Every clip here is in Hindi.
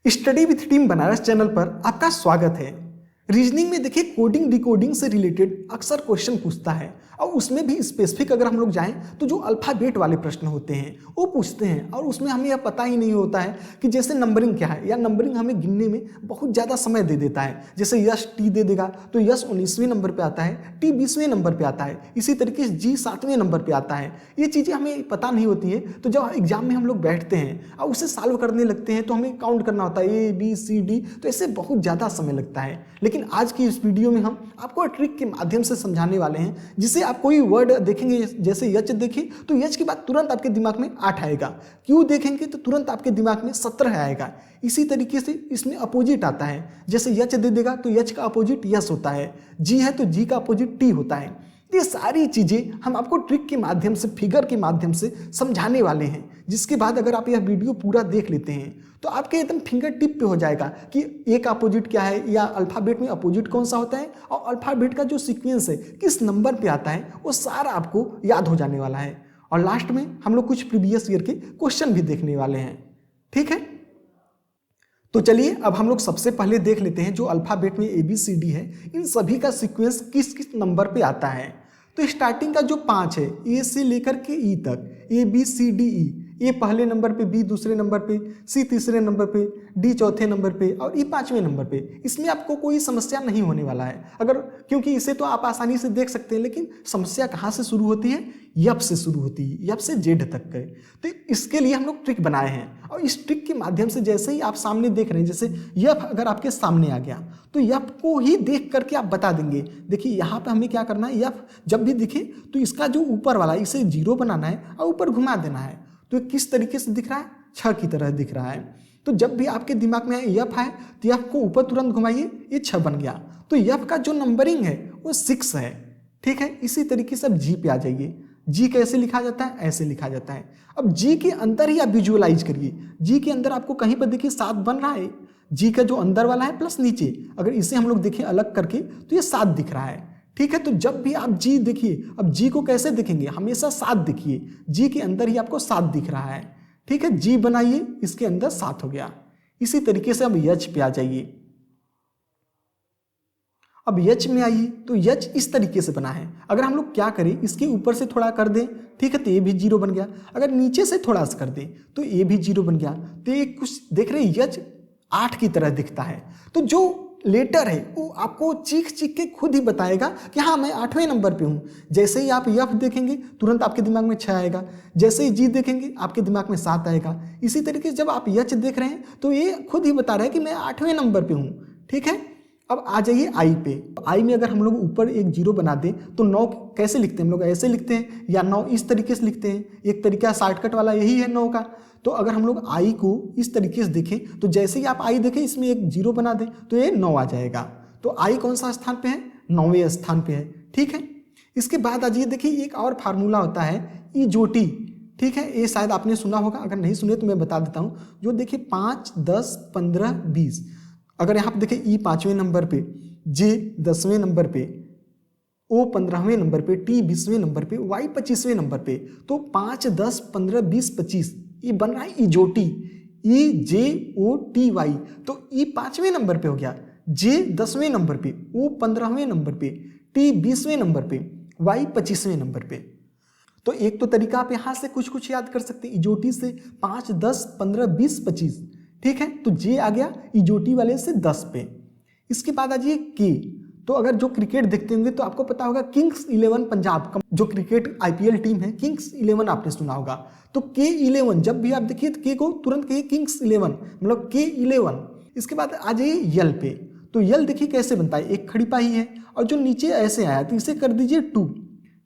Study with team Banaras channel पर आपका स्वागत है। रीजनिंग में देखिए कोडिंग डिकोडिंग से रिलेटेड अक्सर क्वेश्चन पूछता है और उसमें भी स्पेसिफिक अगर हम लोग जाएं तो जो अल्फ़ाबेट वाले प्रश्न होते हैं वो पूछते हैं और उसमें हमें यह पता ही नहीं होता है कि जैसे नंबरिंग क्या है या नंबरिंग हमें गिनने में बहुत ज़्यादा समय दे देता है। जैसे यश टी दे देगा तो यश 19वें नंबर पर आता है, टी 20वें नंबर पर आता है, इसी तरीके से जी 7वें नंबर पर आता है। ये चीज़ें हमें पता नहीं होती हैं, तो जब एग्जाम में हम लोग बैठते हैं और उसे सॉल्व करने लगते हैं तो हमें काउंट करना होता है ए बी सी डी, तो ऐसे बहुत ज़्यादा समय लगता है। लेकिन आज की इस वीडियो में हम आपको ट्रिक के माध्यम से समझाने वाले हैं, जिससे आप कोई वर्ड देखेंगे, जैसे यच देखिए तो यच के बाद तुरंत आपके दिमाग में 8 आएगा, क्यू देखेंगे तो तुरंत आपके दिमाग में 17 आएगा। इसी तरीके से इसमें अपोजिट आता है, जैसे यच दे देगा तो यच का अपोजिट यस होता है, जी है तो जी का अपोजिट टी होता है। ये सारी चीज़ें हम आपको ट्रिक के माध्यम से, फिगर के माध्यम से समझाने वाले हैं, जिसके बाद अगर आप यह वीडियो पूरा देख लेते हैं तो आपके एकदम फिंगर टिप पे हो जाएगा कि ए का अपोजिट क्या है या अल्फ़ाबेट में अपोजिट कौन सा होता है और अल्फ़ाबेट का जो सीक्वेंस है किस नंबर पे आता है वो सारा आपको याद हो जाने वाला है। और लास्ट में हम लोग कुछ प्रीवियस ईयर के क्वेश्चन भी देखने वाले हैं, ठीक है। तो चलिए अब हम लोग सबसे पहले देख लेते हैं जो अल्फ़ाबेट में ABCD है, इन सभी का सीक्वेंस किस किस नंबर पे आता है। तो स्टार्टिंग का जो 5 है, ए से लेकर के ई तक, ABCDE, ए पहले नंबर पे, बी दूसरे नंबर पे, सी तीसरे नंबर पे, डी चौथे नंबर पे और ई 5वें नंबर पे। इसमें आपको कोई समस्या नहीं होने वाला है, अगर क्योंकि इसे तो आप आसानी से देख सकते हैं, लेकिन समस्या कहाँ से शुरू होती है? यप से शुरू होती है, यप से जेड तक के। तो इसके लिए हम लोग ट्रिक बनाए हैं और इस ट्रिक के माध्यम से जैसे ही आप सामने देख रहे हैं, जैसे यप अगर आपके सामने आ गया तो यप को ही देख करके आप बता देंगे। देखिए यहाँ पे हमें क्या करना है, यप जब भी दिखे तो इसका जो ऊपर वाला इसे 0 बनाना है और ऊपर घुमा देना है। तो किस तरीके से दिख रहा है? 6 की तरह दिख रहा है। तो जब भी आपके दिमाग में यफ है तो यफ को ऊपर तुरंत घुमाइए, ये 6 बन गया। तो यफ का जो नंबरिंग है वो 6 है, ठीक है। इसी तरीके से अब जी पे आ जाइए। जी कैसे लिखा जाता है? ऐसे लिखा जाता है। अब जी के अंदर ही आप विजुअलाइज करिए। जी के अंदर आपको कहीं पर देखिए 7 बन रहा है, जी का जो अंदर वाला है प्लस नीचे, अगर इसे हम लोग देखें अलग करके तो ये 7 दिख रहा है, ठीक है। तो जब भी आप जी देखिए, अब जी को कैसे देखेंगे? हमेशा 7 देखिए, जी के अंदर ही आपको 7 दिख रहा है, ठीक है। जी बनाइए, इसके अंदर 7 हो गया। इसी तरीके से अब यच पे आ जाइए। अब यच में आइए तो यच इस तरीके से बना है। अगर हम लोग क्या करें, इसके ऊपर से थोड़ा कर दें, ठीक है, तो ये भी 0 बन गया। अगर नीचे से थोड़ा सा कर दें तो ये भी 0 बन गया। तो ये कुछ देख रहे यच 8 की तरह दिखता है। तो जो लेटर है वो आपको चीख चीख के खुद ही बताएगा कि हाँ मैं 8वें नंबर पे हूँ। जैसे ही आप यफ देखेंगे तुरंत आपके दिमाग में 6 आएगा, जैसे ही जी देखेंगे आपके दिमाग में 7 आएगा। इसी तरीके से जब आप यच देख रहे हैं तो ये खुद ही बता रहा है कि मैं 8वें नंबर पे हूँ, ठीक है। अब आ जाइए आई पे। आई में अगर हम लोग ऊपर एक 0 बना दें तो 9 कैसे लिखते हैं हम लोग? ऐसे लिखते हैं या 9 इस तरीके से लिखते हैं। एक तरीका शॉर्टकट वाला यही है 9 का। तो अगर हम लोग आई को इस तरीके से देखें तो जैसे ही आप आई देखें इसमें एक 0 बना दें तो ये 9 आ जाएगा। तो आई कौन सा स्थान पे है? 9वें स्थान पे है, ठीक है। इसके बाद आ जाइए, देखिए एक और फार्मूला होता है इजोटी, ठीक है। ये शायद आपने सुना होगा, अगर नहीं सुने तो मैं बता देता हूँ। जो देखिए 5, 10, 15, 20, अगर यहाँ पे देखिए ई 5वें नंबर पे, जे 10वें नंबर पे, ओ 15वें नंबर पे, टी 20वें नंबर पे, वाई 25वें नंबर पे, तो 5, 10, 15, 20, 25 ये बन रहा है इजोटी, EJOTY। तो ई 5वें नंबर पे हो गया, जे 10वें नंबर पे, ओ 15वें नंबर पे, टी 20वें नंबर पे, वाई 25वें नंबर पे। तो एक तो तरीका आप यहाँ से कुछ कुछ याद कर सकते हैं, इजोटी से 5, 10, 15, 20, 25, ठीक है। तो जे आ गया इजोटी वाले से 10 पे। इसके बाद आ जाइए के। तो अगर जो क्रिकेट देखते होंगे तो आपको पता होगा किंग्स 11 पंजाब, जो क्रिकेट IPL टीम है, किंग्स 11 आपने सुना होगा। तो K11 जब भी आप देखिए के को तुरंत कहिए किंग्स 11, मतलब K11। इसके बाद आ जाइए यल पे। तो यल देखिए कैसे बनता है, एक खड़ी पाई है और जो नीचे ऐसे आया तो इसे कर दीजिए 2,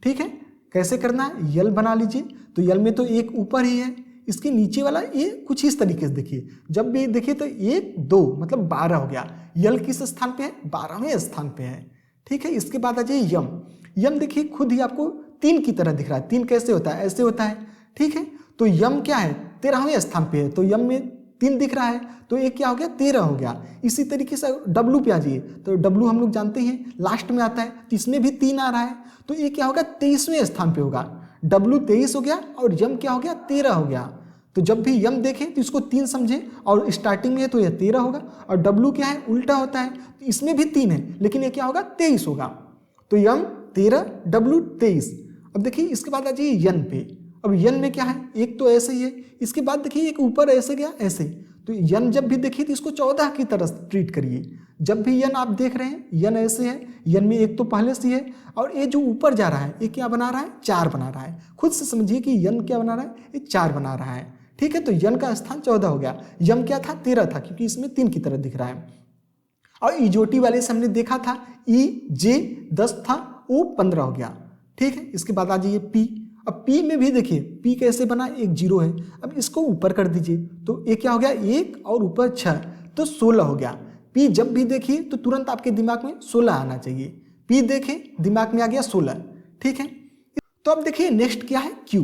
ठीक है। कैसे करना है? यल बना लीजिए। तो यल में तो एक ऊपर ही है, इसके नीचे वाला ये कुछ इस तरीके से देखिए, जब भी देखिए तो 1, 2 मतलब 12 हो गया। यल किस स्थान पे है? 12वें स्थान पे है, ठीक है। इसके बाद आ जाइए यम। यम देखिए खुद ही आपको 3 की तरह दिख रहा है। 3 कैसे होता है? ऐसे होता है, ठीक है। तो यम क्या है? 13वें स्थान पे है। तो यम में 3 दिख रहा है तो एक क्या हो गया? 13 हो गया। इसी तरीके से डब्लू पे आ जाइए। तो डब्लू हम लोग जानते हैं लास्ट में आता है, तो इसमें भी 3 आ रहा है। तो ये क्या होगा? 23वें स्थान पे होगा। डब्लू 23 हो गया और यम क्या हो गया? 13 हो गया। तो जब भी यम देखें तो इसको 3 समझें, और स्टार्टिंग में है तो यह 13 होगा, और डब्लू क्या है उल्टा होता है, तो इसमें भी 3 है लेकिन ये क्या होगा 23 होगा। तो यम 13, डब्लू 23। अब देखिए इसके बाद आ जाइए यन पे। अब यन में क्या है, एक तो ऐसे ही है, इसके बाद देखिए एक ऊपर ऐसे गया ऐसे, तो यन जब भी देखिए तो इसको 14 की तरह ट्रीट करिए। जब भी यन आप देख रहे हैं यन ऐसे है, यन में एक तो पहले से है, और ये जो ऊपर जा रहा है ये क्या बना रहा है 4 बना रहा है। खुद से समझिए कि यन क्या बना रहा है, ये 4 बना रहा है। ठीक है, तो यन का स्थान 14 हो गया, यम क्या था 13 था क्योंकि इसमें 3 की तरह दिख रहा है। और इजोटी वाले से हमने देखा था ई जे 10 था, ओ 15 हो गया। ठीक है, इसके बाद आ जाइए पी। अब पी में भी देखिए पी कैसे बना, एक 0 है, अब इसको ऊपर कर दीजिए तो ये क्या हो गया 1 और ऊपर 6 तो 16 हो गया। पी जब भी देखिए तो तुरंत आपके दिमाग में 16 आना चाहिए। पी देखें दिमाग में आ गया 16। ठीक है, तो अब देखिए नेक्स्ट क्या है क्यू।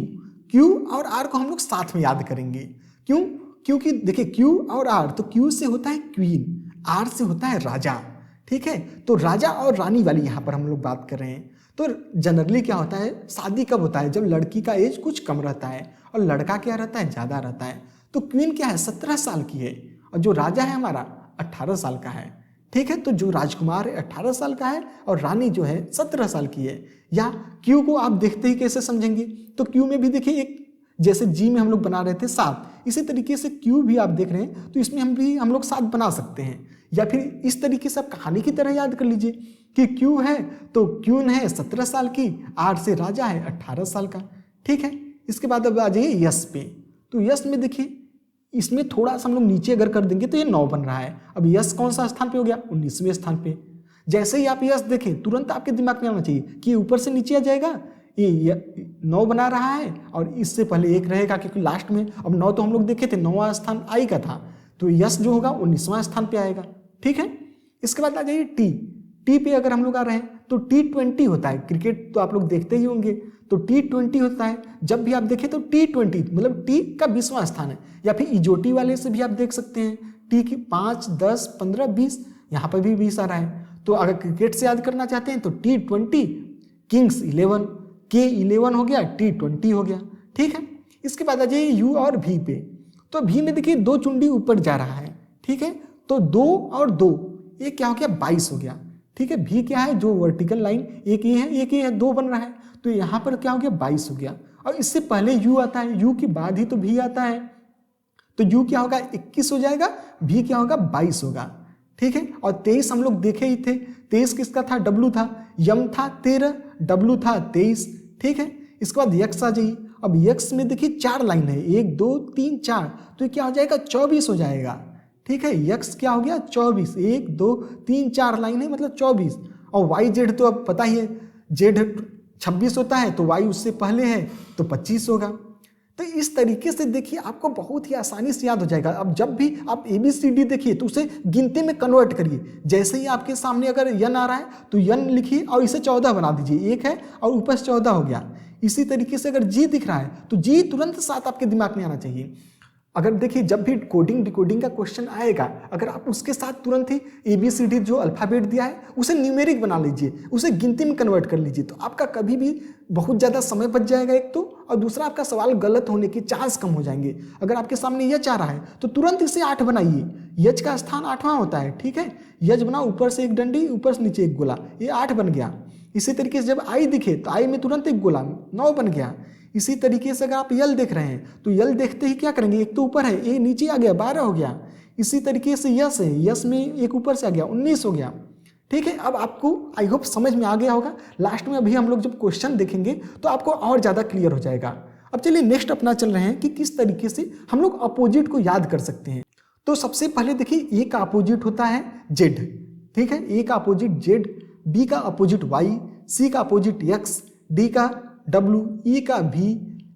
क्यू और आर को हम लोग साथ में याद करेंगे। क्यों? क्योंकि देखिए क्यू और आर, तो क्यू से होता है क्वीन, आर से होता है राजा। ठीक है, तो राजा और रानी वाली यहाँ पर हम लोग बात कर रहे हैं। तो जनरली क्या होता है, शादी कब होता है, जब लड़की का एज कुछ कम रहता है और लड़का क्या रहता है ज़्यादा रहता है। तो क्वीन क्या है 17 साल की है, और जो राजा है हमारा 18 साल का है। ठीक है, तो जो राजकुमार है 18 साल का है और रानी जो है 17 साल की है। या क्यू को आप देखते ही कैसे समझेंगे, तो क्यू में भी देखिए एक जैसे जी में हम लोग बना रहे थे 7, इसी तरीके से क्यू भी आप देख रहे हैं तो इसमें हम लोग 7 बना सकते हैं। या फिर इस तरीके से आप कहानी की तरह याद कर लीजिए कि क्यू है तो क्यून है 17 साल की, आर से राजा है 18 साल का। ठीक है, इसके बाद अब आ जाइए यस पे। तो यस में देखिए इसमें थोड़ा सा हम लोग नीचे अगर कर देंगे तो ये 9 बन रहा है। अब यस कौन सा स्थान पे हो गया 19वें स्थान पे। जैसे ही आप यस देखें तुरंत आपके दिमाग में आना चाहिए कि ऊपर से नीचे आ जाएगा, ये 9 बना रहा है और इससे पहले 1 रहेगा क्योंकि लास्ट में अब 9 तो हम लोग देखे थे 9वां स्थान आई का था, तो यस जो होगा 19वां स्थान पे आएगा। ठीक है, इसके बाद आ जाइए टी। टी पे अगर हम लोग आ रहे हैं तो T20 होता है, क्रिकेट तो आप लोग देखते ही होंगे, तो T20 होता है। जब भी आप देखें तो T20 मतलब टी का 20वां स्थान है। या फिर इजोटी वाले से भी आप देख सकते हैं टी की 5, 10, 15, 20, यहाँ पर भी 20 आ रहा है। तो अगर क्रिकेट से याद करना चाहते हैं तो T20, किंग्स 11, K11 हो गया, T20 हो गया। ठीक है, इसके बाद आ जाइए यू और भी पे। तो भी में देखिए 2 चुंडी ऊपर जा रहा है। ठीक है, तो 2 और 2 ये क्या हो गया 22 हो गया। ठीक है, भी क्या है जो वर्टिकल लाइन एक ये है एक ये है, 2 बन रहा है, तो यहाँ पर क्या हो गया 22 हो गया। और इससे पहले यू आता है, यू के बाद ही तो भी आता है, तो यू क्या होगा 21 हो जाएगा, भी क्या होगा 22 होगा। ठीक है, और 23 हम लोग देखे ही थे, 23 किसका था डब्लू था, यम था 13, डब्लू था 23। ठीक है, इसके बाद यक्स आ जाइए। अब यक्स में देखिए 4 लाइन है, 1 2 3 4, तो ये क्या हो जाएगा 24 हो जाएगा। ठीक है, यक्स क्या हो गया 24, 1 2 3 4 लाइन है मतलब 24। और वाई जेड तो अब पता ही है, जेड 26 होता है तो वाई उससे पहले है तो 25 होगा। तो इस तरीके से देखिए आपको बहुत ही आसानी से याद हो जाएगा। अब जब भी आप ABCD देखिए तो उसे गिनती में कन्वर्ट करिए। जैसे ही आपके सामने अगर यन आ रहा है तो यन लिखिए और इसे 14 बना दीजिए, 1 है और ऊपर से 14 हो गया। इसी तरीके से अगर जी दिख रहा है तो जी तुरंत 7 आपके दिमाग में आना चाहिए। अगर देखिए जब भी कोडिंग डिकोडिंग का क्वेश्चन आएगा, अगर आप उसके साथ तुरंत ही ABCD जो अल्फ़ाबेट दिया है उसे न्यूमेरिक बना लीजिए, उसे गिनती में कन्वर्ट कर लीजिए, तो आपका कभी भी बहुत ज़्यादा समय बच जाएगा एक तो, और दूसरा आपका सवाल गलत होने के चांस कम हो जाएंगे। अगर आपके सामने यच आ रहा है तो तुरंत इसे 8 बनाइए, यच का स्थान 8वां होता है। ठीक है, यच बनाओ, ऊपर से एक डंडी, ऊपर से नीचे एक गोला, ये 8 बन गया। इसी तरीके से जब आई दिखे तो आई में तुरंत एक गोला, 9 बन गया। इसी तरीके से अगर आप यल देख रहे हैं तो यल देखते ही क्या करेंगे, एक तो ऊपर है, ये नीचे आ गया 12 हो गया। इसी तरीके से यस है, यस में एक ऊपर से आ गया 19 हो गया। ठीक है, अब आपको आई होप समझ में आ गया होगा। लास्ट में अभी हम लोग जब क्वेश्चन देखेंगे तो आपको और ज़्यादा क्लियर हो जाएगा। अब चलिए नेक्स्ट अपना चल रहे हैं कि किस तरीके से हम लोग अपोजिट को याद कर सकते हैं। तो सबसे पहले देखिए ए का अपोजिट होता है जेड। ठीक है, ए का अपोजिट जेड, बी का अपोजिट वाई, सी का अपोजिट एक्स, डी का डब्लू, ई का भी,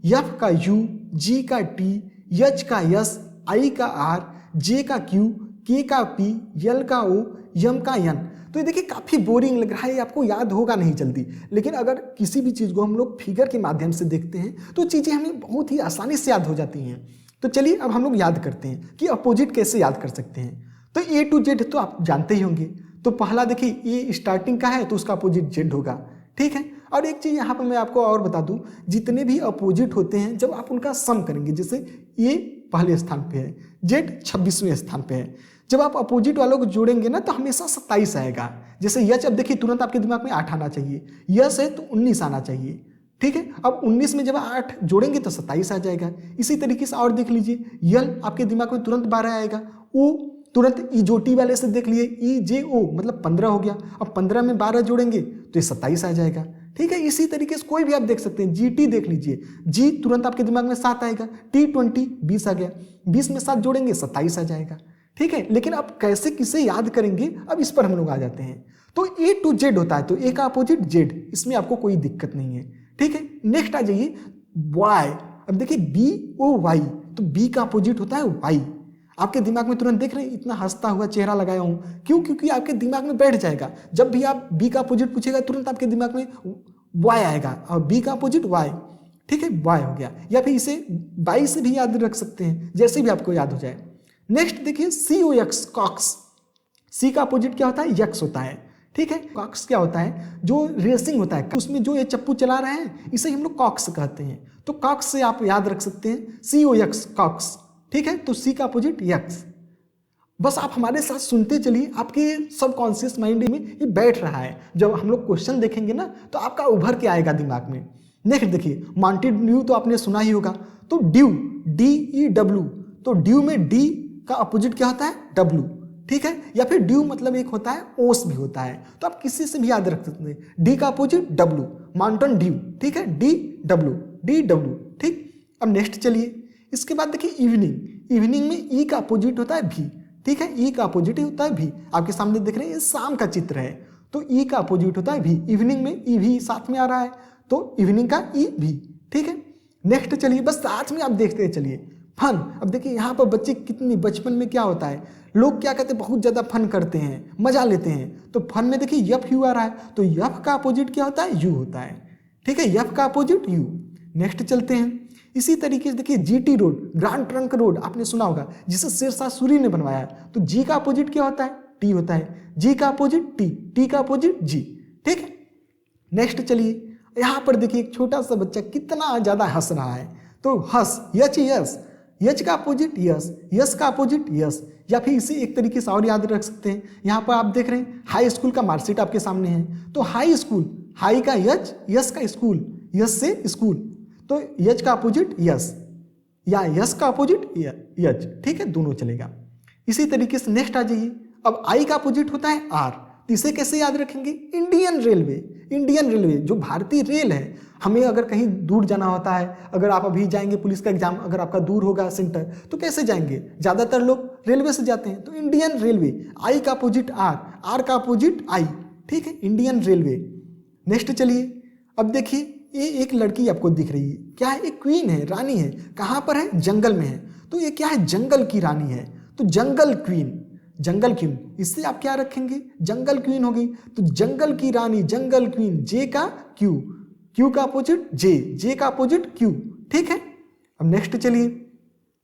एफ का यू, जी का टी, एच का यस, आई का आर, जे का क्यू, के का पी, यल का ओ, यम का एन। तो ये देखिए काफ़ी बोरिंग लग रहा है, आपको याद होगा नहीं जल्दी, लेकिन अगर किसी भी चीज़ को हम लोग फिगर के माध्यम से देखते हैं तो चीज़ें हमें बहुत ही आसानी से याद हो जाती हैं। तो चलिए अब हम लोग याद करते हैं कि अपोजिट कैसे याद कर सकते हैं। तो ए टू जेड तो आप जानते ही होंगे। तो पहला देखिए ए स्टार्टिंग का है तो उसका अपोजिट जेड होगा। ठीक है, और एक चीज़ यहाँ पर मैं आपको और बता दूँ, जितने भी अपोजिट होते हैं जब आप उनका सम करेंगे, जैसे ये पहले स्थान पे है, जेड 26वें स्थान पे है, जब आप अपोजिट वालों को जोड़ेंगे ना तो हमेशा 27 आएगा। जैसे यच, अब देखिए तुरंत आपके दिमाग में 8 आना चाहिए, यस है तो 19 आना चाहिए, ठीक है। अब 19 में जब 8 जोड़ेंगे तो 27 आ जाएगा। इसी तरीके से और देख लीजिए, यल आपके दिमाग में तुरंत 12 आएगा, ओ तुरंत इजोटी वाले से देख लिए, ई जे ओ मतलब 15 हो गया। अब 15 में 12 जोड़ेंगे तो ये 27 आ जाएगा, ठीक है। इसी तरीके से कोई भी आप देख सकते हैं, जी टी देख लीजिए, जी तुरंत आपके दिमाग में 7 आएगा, टी 20 20 आ गया, 20 में 7 जोड़ेंगे 27 आ जाएगा, ठीक है। लेकिन अब कैसे किसे याद करेंगे, अब इस पर हम लोग आ जाते हैं। तो ए टू जेड होता है, तो ए का अपोजिट जेड, इसमें आपको कोई दिक्कत नहीं है, ठीक है। नेक्स्ट आ जाइए वाई। अब देखिए बी ओ वाई, तो बी का अपोजिट होता है वाई। आपके दिमाग में तुरंत देख रहे हैं, इतना हंसता हुआ चेहरा लगाया हूं, क्यों? क्योंकि आपके दिमाग में बैठ जाएगा। जब भी आप बी का अपोजिट पूछेगा तुरंत आपके दिमाग में वाई आएगा, और बी का अपोजिट वाई, ठीक है, वाई हो गया। या फिर इसे बाई से भी याद रख सकते हैं, जैसे भी आपको याद हो जाए। नेक्स्ट देखिए सी ओ एक्स, कॉक्स। सी का अपोजिट क्या होता है? यक्स होता है, ठीक है। कॉक्स क्या होता है? जो रेसिंग होता है, उसमें जो ये चप्पू चला रहे हैं इसे हम लोग कॉक्स कहते हैं। तो कॉक्स से आप याद रख सकते हैं सी ओ एक्स, कॉक्स, ठीक है। तो सी का अपोजिट यक्स। बस आप हमारे साथ सुनते चलिए, आपके सबकॉन्शियस माइंड में ये बैठ रहा है। जब हम लोग क्वेश्चन देखेंगे ना तो आपका उभर के आएगा दिमाग में। नेक्स्ट देखिए माउंटेन ड्यू, तो आपने सुना ही होगा। तो ड्यू, डी ई डब्ल्यू, तो ड्यू में डी का अपोजिट क्या होता है? डब्ल्यू, ठीक है। या फिर ड्यू मतलब एक होता है ओस भी होता है, तो आप किसी से भी याद रख सकते हैं। डी का अपोजिट डब्ल्यू, माउंटेन ड्यू, ठीक है, डी डब्ल्यू, डी डब्ल्यू, ठीक। अब नेक्स्ट चलिए, इसके बाद देखिए इवनिंग। इवनिंग में ई का अपोजिट होता है भी, ठीक है, ई का अपोजिट होता है भी। आपके सामने देख रहे हैं ये शाम का चित्र है, तो ई का अपोजिट होता है भी। इवनिंग में ई भी साथ में आ रहा है, तो इवनिंग का ई भी, ठीक है। नेक्स्ट चलिए, बस साथ में आप देखते चलिए फन। अब देखिए यहाँ पर बच्चे कितनी, बचपन में क्या होता है, लोग क्या कहते हैं, बहुत ज़्यादा फन करते हैं, मजा लेते हैं। तो फन में देखिए यफ यू आ रहा है, तो यफ का अपोजिट क्या होता है? यू होता है, ठीक है, यफ का अपोजिट यू। नेक्स्ट चलते हैं, इसी तरीके से देखिए GT road, grand trunk road, आपने सुना होगा, जिसे शेरशाह सूरी ने बनवाया। तो जी का अपोजिट क्या होता है? टी होता है। जी का अपोजिट टी, टी का अपोजिट जी, ठीक है। नेक्स्ट चलिए, यहाँ पर देखिए एक छोटा सा बच्चा कितना ज्यादा हंस रहा है, तो हंस, यच यस, यच का अपोजिट यस, यस का अपोजिट यस। या फिर इसे एक तरीके से और याद रख सकते हैं, यहाँ पर आप देख रहे हैं हाई स्कूल का मार्कशीट आपके सामने है, तो हाई स्कूल, हाई का यच, यस का स्कूल, यस से स्कूल, तो यच का अपोजिट यस, या यस का अपोजिट यच, ठीक है, दोनों चलेगा। इसी तरीके से नेक्स्ट आ जाइए, अब आई का अपोजिट होता है आर, तो इसे कैसे याद रखेंगे? इंडियन रेलवे, इंडियन रेलवे जो भारतीय रेल है, हमें अगर कहीं दूर जाना होता है, अगर आप अभी जाएंगे पुलिस का एग्जाम, अगर आपका दूर होगा सेंटर, तो कैसे जाएंगे? ज़्यादातर लोग रेलवे से जाते हैं, तो इंडियन रेलवे। आई का अपोजिट आर, आर का अपोजिट आई, ठीक है, इंडियन रेलवे। नेक्स्ट चलिए, अब देखिए ये एक लड़की आपको दिख रही है, क्या है? एक क्वीन है, रानी है। कहाँ पर है? जंगल में है, तो ये क्या है? जंगल की रानी है, तो जंगल क्वीन, जंगल क्वीन। इससे आप क्या रखेंगे? जंगल क्वीन होगी, तो जंगल की रानी, जंगल क्वीन। जे का क्यू, क्यू का अपोजिट जे, जे का अपोजिट क्यू, ठीक है। अब नेक्स्ट चलिए,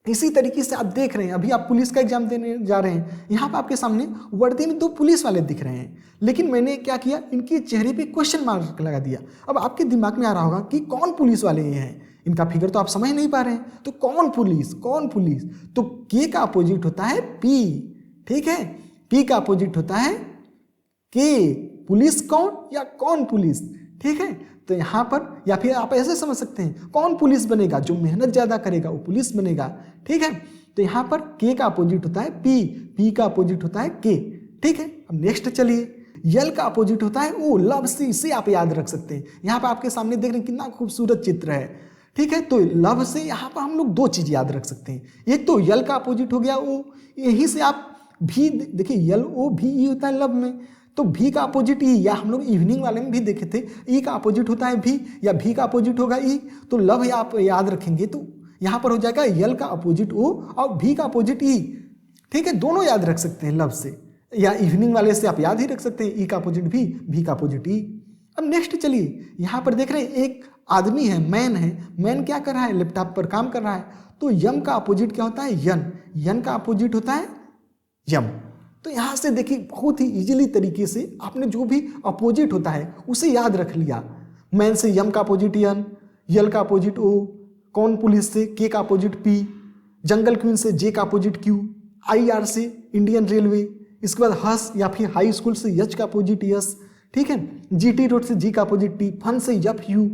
इसी तरीके से आप देख रहे हैं, अभी आप पुलिस का एग्जाम देने जा रहे हैं, यहाँ पे आपके सामने वर्दी में 2 पुलिस वाले दिख रहे हैं, लेकिन मैंने क्या किया, इनके चेहरे पे क्वेश्चन मार्क लगा दिया। अब आपके दिमाग में आ रहा होगा कि कौन पुलिस वाले ये हैं, इनका फिगर तो आप समझ नहीं पा रहे हैं, तो कौन पुलिस, कौन पुलिस? तो के का अपोजिट होता है पी, ठीक है, पी का अपोजिट होता है के। पुलिस कौन या कौन पुलिस, ठीक है। तो यहाँ पर, या फिर आप ऐसे समझ सकते हैं, कौन पुलिस बनेगा? जो मेहनत ज्यादा करेगा वो पुलिस बनेगा, ठीक है। तो यहाँ पर के का अपोजिट होता है पी, पी का अपोजिट होता है के, ठीक है। अब नेक्स्ट चलिए, यल का अपोजिट होता है ओ, लव से, इसे आप याद रख सकते हैं। यहाँ पर आपके सामने देख रहे हैं कितना खूबसूरत चित्र है, ठीक है। तो लव से यहाँ पर हम लोग 2 चीज याद रख सकते हैं, एक तो यल का अपोजिट हो गया ओ, यहीं से आप भी देखिए, यल ओ भी ई होता है लव में, तो भी का अपोजिट ई, या हम लोग इवनिंग वाले में भी देखे थे, ई का अपोजिट होता है भी, या भी का अपोजिट होगा ई, तो लव है आप याद रखेंगे, तो यहाँ पर हो जाएगा यल का अपोजिट ओ और भी का अपोजिट ई, ठीक है। दोनों याद रख सकते हैं लव से, या इवनिंग वाले से आप याद ही रख सकते हैं, ई का अपोजिट भी का अपोजिट ई। अब नेक्स्ट चलिए, यहाँ पर देख रहे हैं एक आदमी है, मैन है, मैन क्या कर रहा है? लैपटॉप पर काम कर रहा है, तो यम का अपोजिट क्या होता है? यन, यन का अपोजिट होता है यम। तो यहाँ से देखिए बहुत ही इजीली तरीके से आपने जो भी अपोजिट होता है उसे याद रख लिया। मैन से यम का अपोजिट यन, यल का अपोजिट ओ, कौन पुलिस से के का अपोजिट पी, जंगल क्वीन से जे का अपोजिट क्यू, IR से इंडियन रेलवे, इसके बाद हस या फिर हाई स्कूल से यच का अपोजिट यस, ठीक है, GT रोड से जी का अपोजिट टी, फन से यफ यू,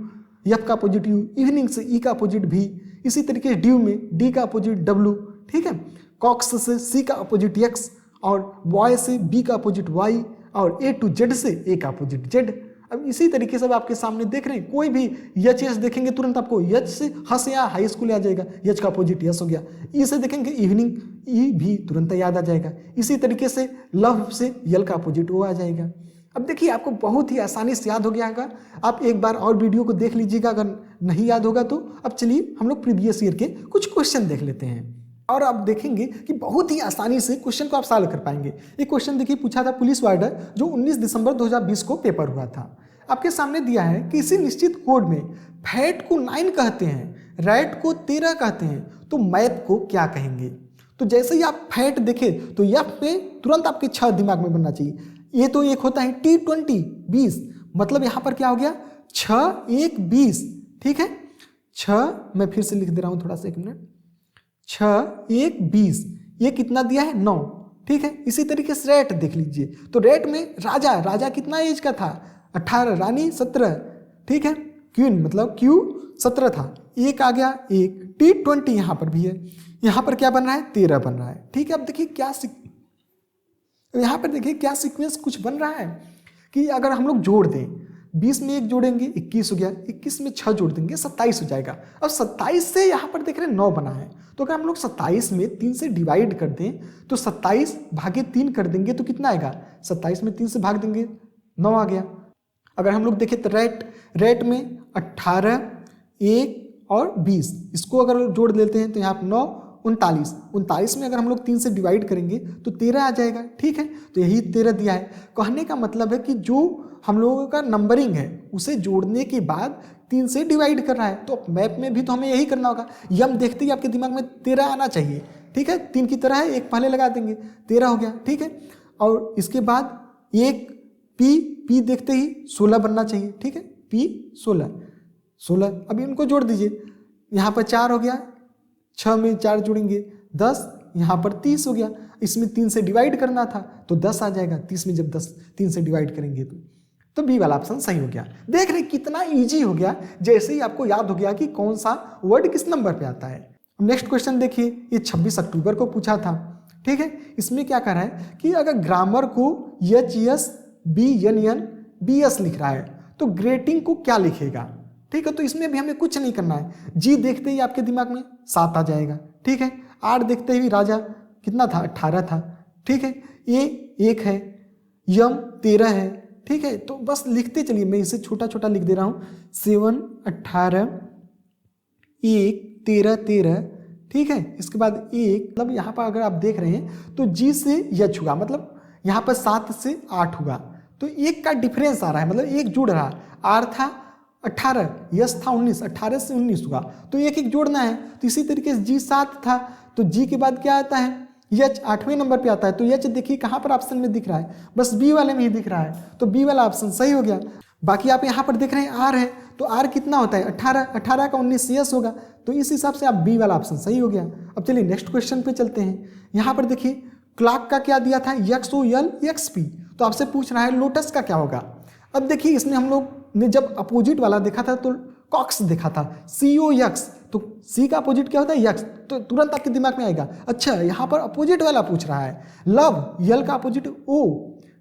यफ का अपोजिट यू, इवनिंग से ई का अपोजिट भी, इसी तरीके से ड्यू में डी का अपोजिट डब्ल्यू, ठीक है, कॉक्स से सी का अपोजिट एक्स, और बॉय से बी का अपोजिट वाई, और A to Z से ए का अपोजिट जेड। अब इसी तरीके से आपके सामने देख रहे हैं, कोई भी यच यस देखेंगे तुरंत आपको यच से हंस या हाई स्कूल आ जाएगा, यच का अपोजिट यस हो गया। ई से देखेंगे इवनिंग, ई भी तुरंत याद आ जाएगा। इसी तरीके से लव से यल का अपोजिट ओ आ जाएगा। अब देखिए आपको बहुत ही आसानी से याद हो गया होगा। आप एक बार और वीडियो को देख लीजिएगा, अगर नहीं याद होगा तो। अब चलिए हम लोग प्रीवियस ईयर के कुछ क्वेश्चन देख लेते हैं और आप देखेंगे कि बहुत ही आसानी से क्वेश्चन को आप सॉल्व कर पाएंगे। एक क्वेश्चन देखिए पूछा था पुलिस वार्डर, जो 19 दिसंबर 2020 को पेपर हुआ था। आपके सामने दिया है कि इसी निश्चित कोड में फैट को 9 कहते हैं, रैट को 13 कहते हैं, तो मैथ को क्या कहेंगे। तो जैसे ही आप फैट देखें तो यह पे तुरंत आपके 6 दिमाग में बनना चाहिए। ये तो एक होता है T20 20, मतलब यहाँ पर क्या हो गया 6 1 20, ठीक है। 6 मैं फिर से लिख दे रहा हूँ थोड़ा सा, 1 मिनट, 6 1 20, ये कितना दिया है 9, ठीक है। इसी तरीके से रेट देख लीजिए, तो रेट में राजा, राजा कितना एज का था 18, रानी 17, ठीक है। क्वीन मतलब क्यू 17 था, एक आ गया 1, T20 यहाँ पर भी है, यहाँ पर क्या बन रहा है 13 बन रहा है, ठीक है। अब देखिए क्या यहाँ पर देखिए क्या सीक्वेंस कुछ बन रहा है कि अगर हम लोग जोड़ दें 20 में 1 जोड़ेंगे 21 हो गया, 21 में 6 जोड़ देंगे 27 हो जाएगा। अब 27 से यहाँ पर देख रहे हैं 9 बना है, तो अगर हम लोग 27 में 3 से डिवाइड कर दें तो 27 भागे 3 कर देंगे तो कितना आएगा, 27 में 3 से भाग देंगे 9 आ गया। अगर हम लोग देखें तो रेट में 18 1 और 20, इसको अगर जोड़ लेते हैं तो यहाँ पर 9 39 में अगर हम लोग 3 से डिवाइड करेंगे तो 13 आ जाएगा, ठीक है। तो यही 13 दिया है। कहने का मतलब है कि जो हम लोगों का नंबरिंग है उसे जोड़ने के बाद 3 से डिवाइड कर रहा है, तो मैप में भी तो हमें यही करना होगा। यम देखते ही आपके दिमाग में 13 आना चाहिए, ठीक है। 3 की तरह है, 1 पहले लगा देंगे, 13 हो गया, ठीक है। और इसके बाद एक पी देखते ही 16 बनना चाहिए, ठीक है। P 16, अभी इनको जोड़ दीजिए, यहाँ पर 4 हो गया, 6 में 4 जोड़ेंगे 10, यहाँ पर 30 हो गया। इसमें 3 से डिवाइड करना था तो 10 आ जाएगा, 30 में जब 10 3 से डिवाइड करेंगे तो बी वाला ऑप्शन सही हो गया। देख रहे कितना इजी हो गया, जैसे ही आपको याद हो गया कि कौन सा वर्ड किस नंबर पे आता है। नेक्स्ट क्वेश्चन देखिए, ये 26 अक्टूबर को पूछा था, ठीक है। इसमें क्या कर रहा है कि अगर ग्रामर को HES BNN BS लिख रहा है तो ग्रेटिंग को क्या लिखेगा, ठीक है। तो इसमें भी हमें कुछ नहीं करना है, जी देखते ही आपके दिमाग में 7 आ जाएगा, ठीक है। आर देखते ही राजा कितना था 18 था, ठीक है। ए 1 है, यम 13 है, ठीक है। तो बस लिखते चलिए, मैं इसे छोटा छोटा लिख दे रहा हूँ, 7 18 1 13, ठीक है। इसके बाद 1, मतलब यहाँ पर अगर आप देख रहे हैं तो जी से यच हुआ, मतलब यहाँ पर 7 से 8 हुआ, तो 1 का डिफरेंस आ रहा है, मतलब 1 जुड़ रहा। आर था 18, यस था 19, 18 से 19 हुआ, तो 1 जोड़ना है। तो इसी तरीके से जी 7 था, तो जी के बाद क्या आता है, यच 8वें नंबर पे आता है। तो यच देखिए कहाँ पर ऑप्शन में दिख रहा है, बस बी वाले में ही दिख रहा है, तो बी वाला ऑप्शन सही हो गया। बाकी आप यहाँ पर देख रहे हैं आर है, तो आर कितना होता है 18 का 19 यस होगा, तो इस हिसाब से आप बी वाला ऑप्शन सही हो गया। अब चलिए नेक्स्ट क्वेश्चन पे चलते हैं। यहाँ पर देखिए क्लॉक का क्या दिया था, XOL XP, तो आपसे पूछ रहा है लोटस का क्या होगा। अब देखिए इसमें हम लोग ने जब अपोजिट वाला देखा था तो कॉक्स देखा था, COX, तो C का अपोजिट क्या होता है यक्स, तो तुरंत आपके दिमाग में आएगा। अच्छा यहाँ पर अपोजिट वाला पूछ रहा है, लव, यल का अपोजिट O,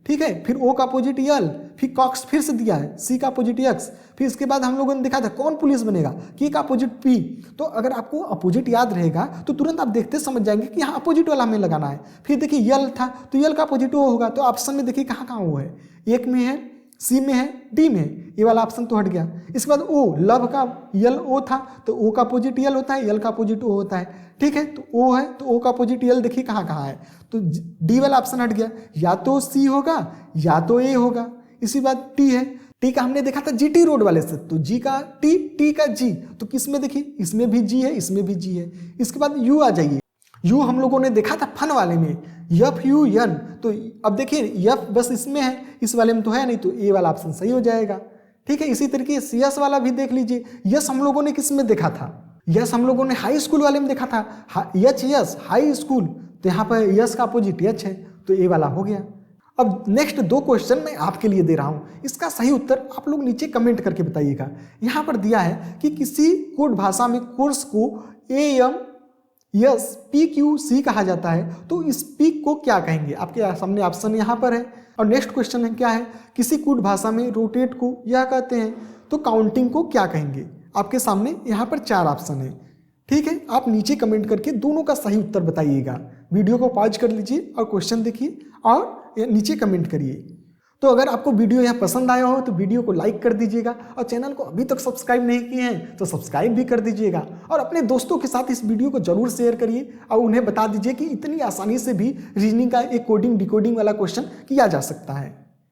ठीक है, फिर O का अपोजिट यल, फिर कॉक्स फिर से दिया है, C का अपोजिट X, फिर इसके बाद हम लोगों ने देखा था कौन पुलिस बनेगा, K का अपोजिट P। तो अगर आपको अपोजिट याद रहेगा तो तुरंत आप देखते समझ जाएंगे कि यहाँ अपोजिट वाला हमें लगाना है। फिर देखिए यल था तो यल का अपोजिट O होगा, तो ऑप्शन में देखिए कहाँ O है, 1 में है, C में है, D में है, ये वाला ऑप्शन तो हट गया। इसके बाद O, लव का यल O था, तो O का अपोजिट यल होता है, यल का अपोजिट O होता है, ठीक है। तो O है तो O का अपोजिट यल देखिए कहाँ कहाँ है, तो D वाला ऑप्शन हट गया, या तो C होगा या तो A होगा। इसी बात T है, T का हमने देखा था GT रोड वाले से, तो G का T, T का G, तो किस में देखिए इसमें भी G है, इसमें भी G है। इसके बाद U आ जाइए, U हम लोगों ने देखा था फन वाले में, FUN, तो अब देखिए F बस इसमें है, इस वाले में तो है नहीं, तो A वाला ऑप्शन सही हो जाएगा, ठीक है, इसी तरीके से यस वाला भी देख लीजिए। यस हम लोगों ने किस में देखा था? यस हम लोगों ने हाई स्कूल वाले में देखा था। यच यस हाई स्कूल, तो यहाँ पर यस का अपोजिट यच है, तो ए वाला हो गया। अब नेक्स्ट 2 क्वेश्चन मैं आपके लिए दे रहा हूँ, इसका सही उत्तर आप लोग नीचे कमेंट करके बताइएगा। यहाँ पर दिया है कि किसी कोड भाषा में कोर्स को AMSPQC कहा जाता है, तो स्पीक को क्या कहेंगे? आपके सामने ऑप्शन यहाँ पर है। और नेक्स्ट क्वेश्चन है क्या है, किसी कोड भाषा में रोटेट को यह कहते हैं, तो काउंटिंग को क्या कहेंगे? आपके सामने यहाँ पर 4 ऑप्शन है। ठीक है, आप नीचे कमेंट करके दोनों का सही उत्तर बताइएगा। वीडियो को पॉज कर लीजिए और क्वेश्चन देखिए और नीचे कमेंट करिए। तो अगर आपको वीडियो यह पसंद आया हो तो वीडियो को लाइक कर दीजिएगा, और चैनल को अभी तक सब्सक्राइब नहीं किए हैं तो सब्सक्राइब भी कर दीजिएगा, और अपने दोस्तों के साथ इस वीडियो को जरूर शेयर करिए और उन्हें बता दीजिए कि इतनी आसानी से भी रीजनिंग का एक कोडिंग डिकोडिंग वाला क्वेश्चन किया जा सकता है।